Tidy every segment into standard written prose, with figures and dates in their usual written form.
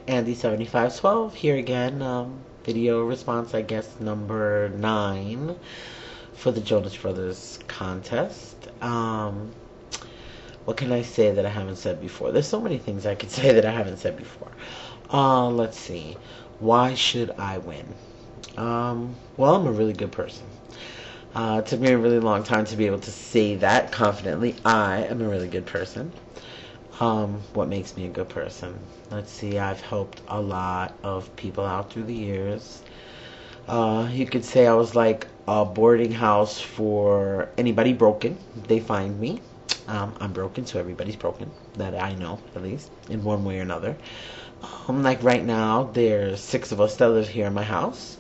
Andy7512 here again. Video response, I guess, number 9 for the Jonas Brothers contest. What can I say that I haven't said before? There's so many things I could say that I haven't said before. Let's see. Why should I win? Well, I'm a really good person. It took me a really long time to be able to say that confidently. I am a really good person. What makes me a good person? Let's see, I've helped a lot of people out through the years. You could say I was like a boarding house for anybody broken. They find me. I'm broken, so everybody's broken. That I know, at least, in one way or another. Like right now, there's 6 of us that live here in my house.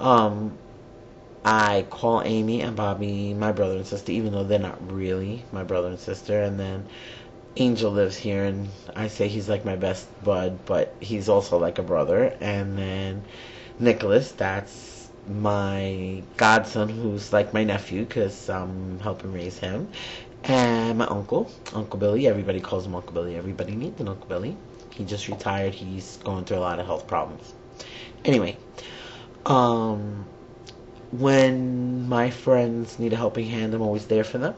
I call Amy and Bobby my brother and sister, even though they're not really my brother and sister. And then Angel lives here, and I say he's like my best bud, but he's also like a brother. And then Nicholas, that's my godson, who's like my nephew, because I'm helping raise him. And my uncle, Uncle Billy. Everybody calls him Uncle Billy. Everybody needs an Uncle Billy. He just retired. He's going through a lot of health problems. Anyway, when my friends need a helping hand, I'm always there for them.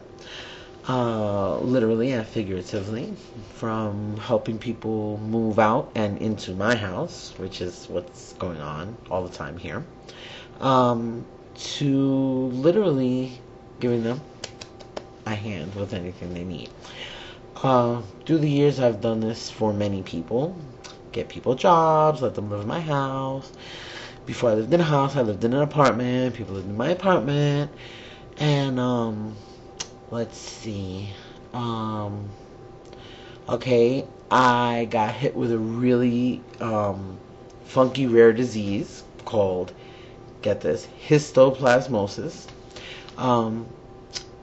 Literally and figuratively, from helping people move out and into my house, which is what's going on all the time here, to literally giving them a hand with anything they need. Through the years, I've done this for many people. Get people jobs, let them live in my house. Before I lived in a house, I lived in an apartment. People lived in my apartment. And, let's see. Okay, I got hit with a really funky rare disease called, get this, histoplasmosis.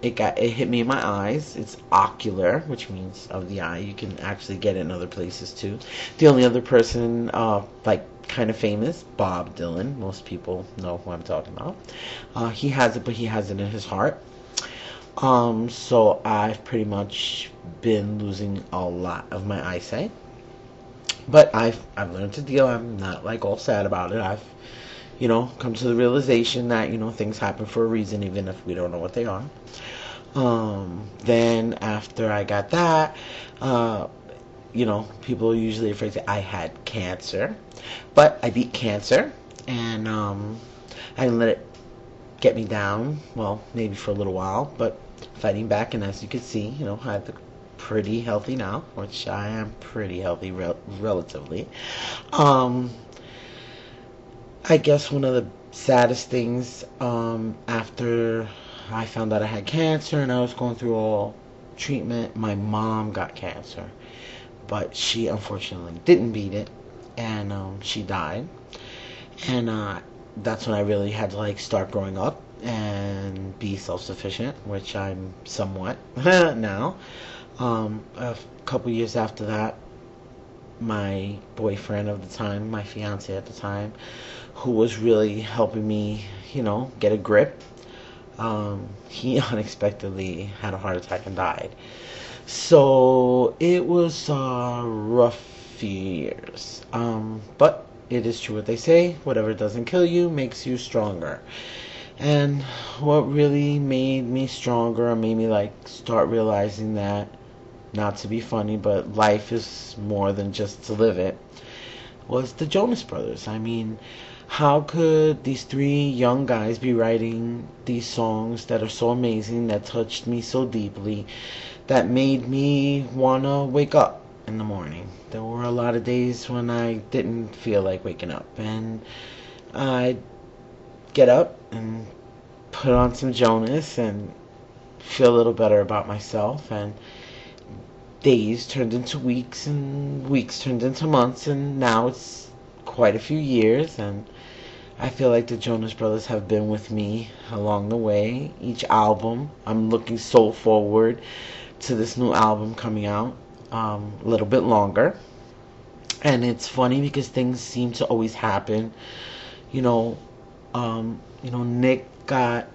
It hit me in my eyes. It's ocular, which means of the eye. You can actually get it in other places too. The only other person, like kind of famous, Bob Dylan. Most people know who I'm talking about. He has it, but he has it in his heart. So I've pretty much been losing a lot of my eyesight. But I've learned to deal. I'm not like all sad about it. I've, come to the realization that, things happen for a reason, even if we don't know what they are. Then after I got that, people are usually afraid that I had cancer. But I beat cancer, and I didn't let it get me down. Well, maybe for a little while, but fighting back. And as you can see, I'm pretty healthy now, which I am pretty healthy relatively. I guess one of the saddest things, after I found out I had cancer and I was going through all treatment, my mom got cancer, but she unfortunately didn't beat it, and she died. And that's when I really had to start growing up and be self-sufficient, which I'm somewhat now. A couple years after that, my boyfriend of the time, my fiance at the time, who was really helping me, get a grip, he unexpectedly had a heart attack and died. So it was rough few years. But it is true what they say, whatever doesn't kill you makes you stronger. And what really made me stronger and made me start realizing that, not to be funny, but life is more than just to live it, was the Jonas Brothers. I mean, how could these 3 young guys be writing these songs that are so amazing, that touched me so deeply, that made me want to wake up in the morning? There were a lot of days when I didn't feel like waking up, and I'd get up and put on some Jonas and feel a little better about myself, and days turned into weeks, and weeks turned into months, and now it's quite a few years, and I feel like the Jonas Brothers have been with me along the way. Each album, I'm looking so forward to this new album coming out, a little bit longer. And it's funny because things seem to always happen. Nick got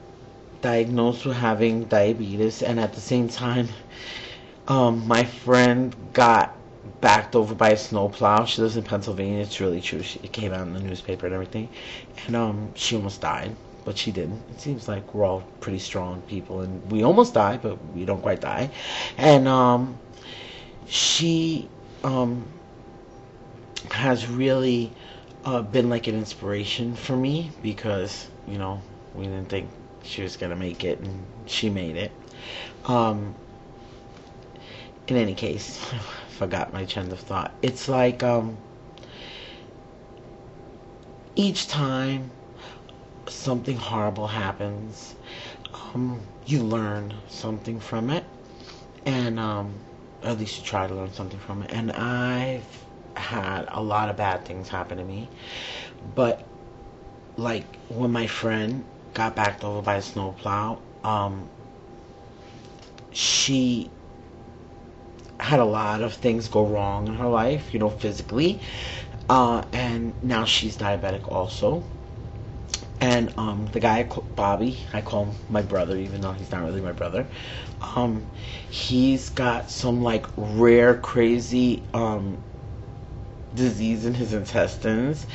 diagnosed with having diabetes, and at the same time, my friend got backed over by a snowplow. She lives in Pennsylvania. It's really true. It came out in the newspaper and everything. And she almost died, but she didn't. It seems like we're all pretty strong people, and we almost die, but we don't quite die. And she has really been like an inspiration for me because, you know, we didn't think she was gonna make it, and she made it. In any case, I forgot my train of thought. It's like each time something horrible happens, you learn something from it, and at least you try to learn something from it. And I've had a lot of bad things happen to me, but like when my friend got backed over by a snowplow, she had a lot of things go wrong in her life, you know, physically, and now she's diabetic also. And the guy, Bobby, I call him my brother, even though he's not really my brother. He's got some like rare, crazy disease in his intestines,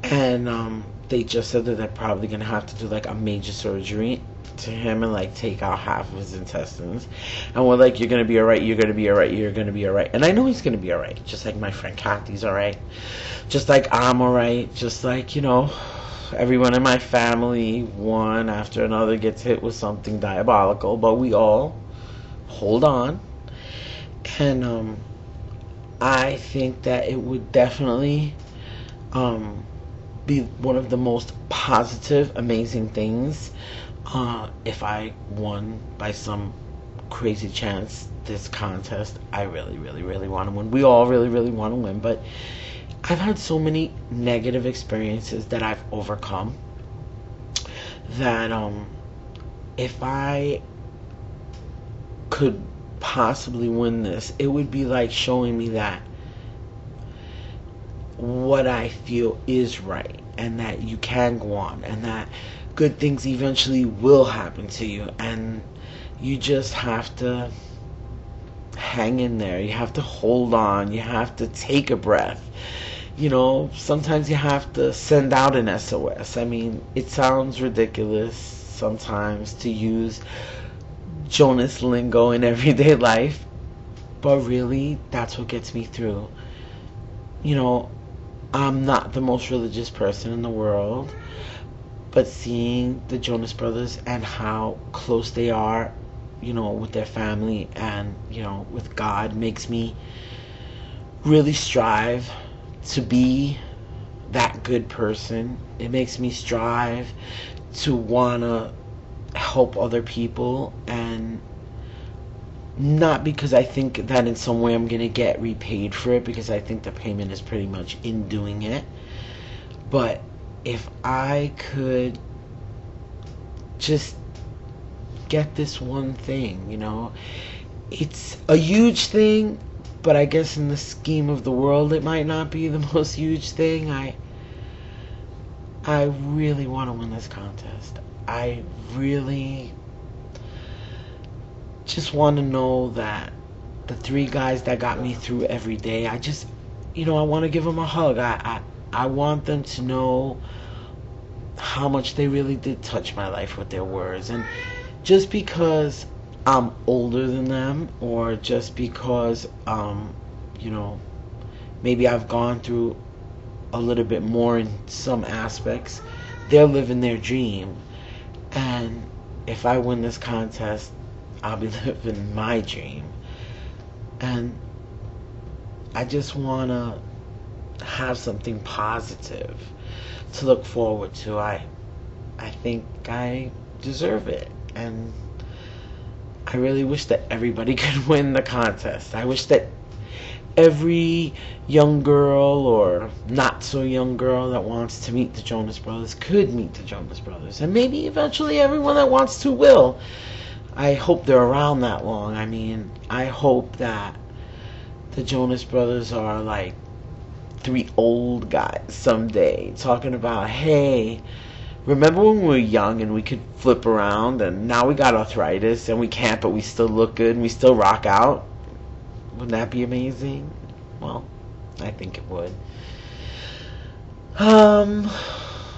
and they just said that they're probably gonna have to do like a major surgery to him and like take out half of his intestines. And we're like, you're gonna be alright, you're gonna be alright, you're gonna be alright. And I know he's gonna be alright, just like my friend Kathy's alright, just like I'm alright, just like, you know, everyone in my family, one after another, gets hit with something diabolical, but we all hold on. And I think that it would definitely be one of the most positive, amazing things if I won by some crazy chance this contest. I really, really, really want to win. We all really, really want to win, but I've had so many negative experiences that I've overcome that if I could possibly win this, it would be like showing me that what I feel is right, and that you can go on, and that good things eventually will happen to you, and you just have to hang in there. You have to hold on. You have to take a breath. You know, sometimes you have to send out an SOS. I mean, it sounds ridiculous sometimes to use Jonas lingo in everyday life, but really, that's what gets me through. You know, I'm not the most religious person in the world, but seeing the Jonas Brothers and how close they are, you know, with their family and, you know, with God, makes me really strive to be that good person. It makes me strive to want to help other people, and not because I think that in some way I'm going to get repaid for it, because I think the payment is pretty much in doing it. But if I could just get this one thing, you know, it's a huge thing, but I guess in the scheme of the world it might not be the most huge thing. I really want to win this contest. I really just want to know that the three guys that got me through every day, I just, you know, I want to give them a hug. I want them to know how much they really did touch my life with their words. And just because I'm older than them, or just because you know, maybe I've gone through a little bit more in some aspects, they're living their dream. And if I win this contest, I'll be living my dream. And I just want to have something positive to look forward to. I think I deserve it. And I really wish that everybody could win the contest. I wish that every young girl or not so young girl that wants to meet the Jonas Brothers could meet the Jonas Brothers. And maybe eventually everyone that wants to will. I hope they're around that long. I mean, I hope that the Jonas Brothers are like three old guys someday talking about, hey, remember when we were young and we could flip around, and now we got arthritis and we can't, but we still look good and we still rock out? Wouldn't that be amazing? Well, I think it would. Um,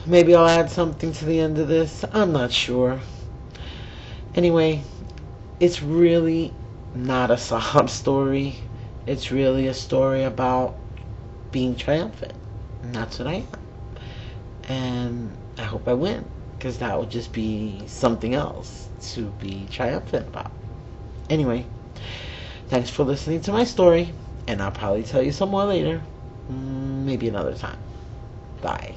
Maybe I'll add something to the end of this. I'm not sure. Anyway, it's really not a sob story. It's really a story about being triumphant. And that's what I am. And I hope I win, because that would just be something else to be triumphant about. Anyway, thanks for listening to my story, and I'll probably tell you some more later. Maybe another time. Bye.